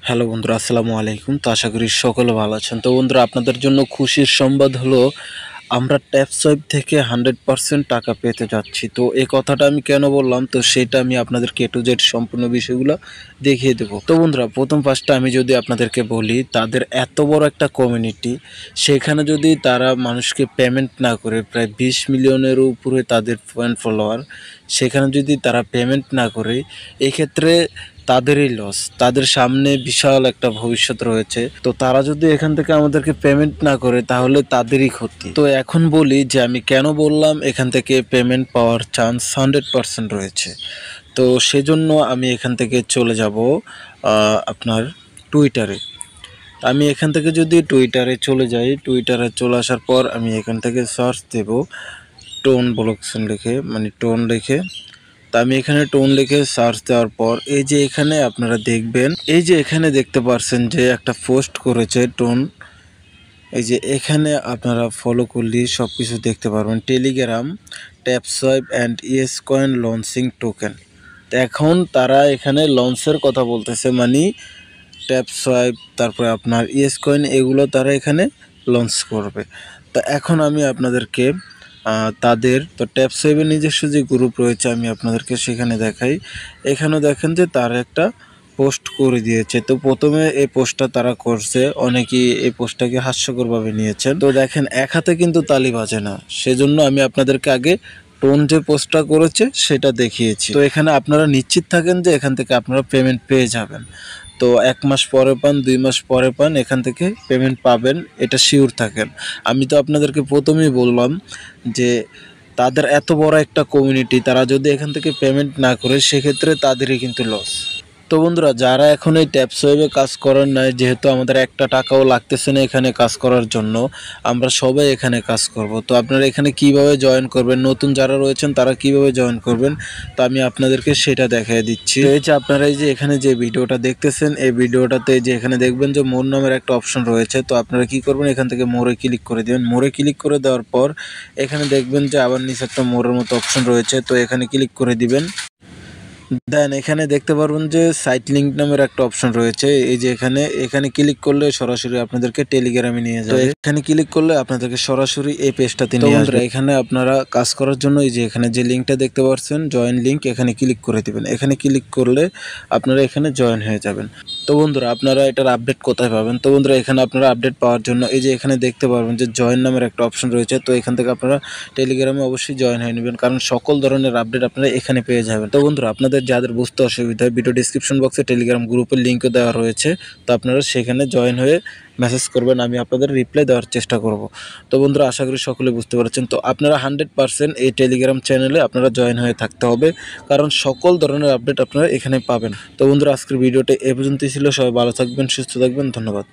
Hello বন্ধুরা, আসসালামু আলাইকুম। তো আশা করি সকলে ভালো আছেন। তো বন্ধুরা, আপনাদের জন্য খুশির সংবাদ হলো আমরা ট্যাপসোয়াইপ থেকে 100% টাকা পেতে যাচ্ছি। তো এই কথাটা আমি কেন বললাম, তো সেটা আমি আপনাদেরকে A to Z সম্পূর্ণ বিষয়গুলো দেখিয়ে দেবো। তো বন্ধুরা, ফার্স্টে আমি যদি আপনাদেরকে বলি, তাদের এত বড় একটা কমিউনিটি, সেখানে যদি তারা মানুষকে পেমেন্ট না করে, প্রায় 20 মিলিয়নের উপরে তাদের ফ্যান ফলোয়ার, সেখানে যদি তারা পেমেন্ট না করে, এক্ষেত্রে তাদেরই লস। তাদের সামনে বিশাল একটা ভবিষ্যৎ রয়েছে। তো তারা যদি এখান থেকে আমাদেরকে পেমেন্ট না করে, তাহলে তাদেরই ক্ষতি। তো এখন বলি যে আমি কেন বললাম এখান থেকে পেমেন্ট পাওয়ার চান্স 100% রয়েছে। তো সেজন্য আমি এখান থেকে চলে যাব আপনার টুইটারে। আমি এখান থেকে যদি টুইটারে চলে যাই, টুইটারে চলে আসার পর আমি এখান থেকে সার্চ দেব টোন ব্লকচেন লিখে, মানে টোন লিখে। তা আমি এখানে টোন লিখে সার্চ দেওয়ার পর এই যে এখানে আপনারা দেখবেন, এই যে এখানে দেখতে পাচ্ছেন যে একটা পোস্ট করেছে টোন। এই যে এখানে আপনারা ফলো করলে সব কিছু দেখতে পারবেন। Telegram TapSwap and Yescoin launching token. তো এখন তারা এখানে লঞ্চের কথা বলতেছে, মানে ট্যাপসোয়াইপ, তারপরে আপনার ইয়েস কয়েন, এগুলো তারা এখানে লঞ্চ করবে। তো এখন আমি আপনাদেরকে তাদের তো ট্যাপসোয়াইপের নিজস্ব যে গ্রুপ রয়েছে আমি আপনাদেরকে সেখানে দেখাই। এখানেও দেখেন যে তারা একটা পোস্ট করে দিয়েছে। তো প্রথমে এই পোস্টটা তারা করছে, অনেকেই এই পোস্টটাকে হাস্যকরভাবে নিয়েছেন। তো দেখেন, এক হাতে কিন্তু তালি বাজে না, সেজন্য আমি আপনাদেরকে আগে টোন যে পোস্টটা করেছে সেটা দেখিয়েছি। তো এখানে আপনারা নিশ্চিত থাকেন যে এখান থেকে আপনারা পেমেন্ট পেয়ে যাবেন। তো 1 মাস পরে পান, 2 মাস পরে পান, এখান থেকে পেমেন্ট পাবেন, এটা শিওর থাকেন। আমি তো আপনাদেরকে প্রথমেই বললাম যে তাদের এত বড় একটা কমিউনিটি, তারা যদি এখান থেকে পেমেন্ট না করে, সেক্ষেত্রে তাদেরই কিন্তু লস। তো বন্ধুরা, যারা এখন এই ট্যাপসোয়াইপে কাজ করেন নাই, যেহেতু আমাদের একটা টাকাও লাগতেছে না এখানে কাজ করার জন্য, আমরা সবাই এখানে কাজ করব। তো আপনারা এখানে কিভাবে জয়েন করবেন, নতুন যারা রয়েছেন তারা কিভাবে জয়েন করবেন, তো আমি আপনাদেরকে সেটা দেখিয়ে দিচ্ছি। এই যে আপনারা এই যে এখানে যে ভিডিওটা দেখতেছেন, এই ভিডিওটাতে যে এখানে দেখবেন যে মোর নামের একটা অপশন রয়েছে। তো আপনারা কি করবেন, এখান থেকে মোরে ক্লিক করে দিবেন। মোরে ক্লিক করে দেওয়ার পর এখানে দেখবেন যে আবার নিচে একটা মোরের মতো অপশন রয়েছে, তো এখানে ক্লিক করে দিবেন। দেন এখানে দেখতে পারবেন যে সাইট লিঙ্ক নামের একটা অপশন রয়েছে। এই যে এখানে ক্লিক করলে সরাসরি আপনাদেরকে টেলিগ্রামে নিয়ে যাবে। এখানে ক্লিক করলে আপনাদেরকে সরাসরি এই পেজটাতে নিয়ে আসবে। এখানে আপনারা কাজ করার জন্য এই যে এখানে যে লিঙ্কটা দেখতে পাচ্ছেন, জয়েন লিঙ্ক, এখানে ক্লিক করে দিবেন। এখানে ক্লিক করলে আপনারা এখানে জয়েন হয়ে যাবেন। তো বন্ধুরা, আপনারা এটার আপডেট কোথায় পাবেন? তো বন্ধুরা, এখানে আপনারা আপডেট পাওয়ার জন্য এই যে এখানে দেখতে পারবেন যে জয়েন নামের একটা অপশন রয়েছে। তো এখান থেকে আপনারা টেলিগ্রামে অবশ্যই জয়েন হয়ে নেবেন, কারণ সকল ধরনের আপডেট আপনারা এখানে পেয়ে যাবেন। তো বন্ধুরা, আপনাদের যাদের বুঝতে অসুবিধা হয়, ভিডিও ডিসক্রিপশন বক্সে টেলিগ্রাম গ্রুপের লিঙ্কও দেওয়া রয়েছে। তো আপনারা সেখানে জয়েন হয়ে মেসেজ করবেন, আমি আপনাদের রিপ্লাই দেওয়ার চেষ্টা করব। তো বন্ধুরা, আশা করি সকলে বুঝতে পারছেন। তো আপনারা 100% এই টেলিগ্রাম চ্যানেলে আপনারা জয়েন হয়ে থাকতে হবে, কারণ সকল ধরনের আপডেট আপনারা এখানে পাবেন। তো বন্ধুরা, আজকের ভিডিওটা এ পর্যন্তই ছিল। সবাই ভালো থাকবেন, সুস্থ থাকবেন, ধন্যবাদ।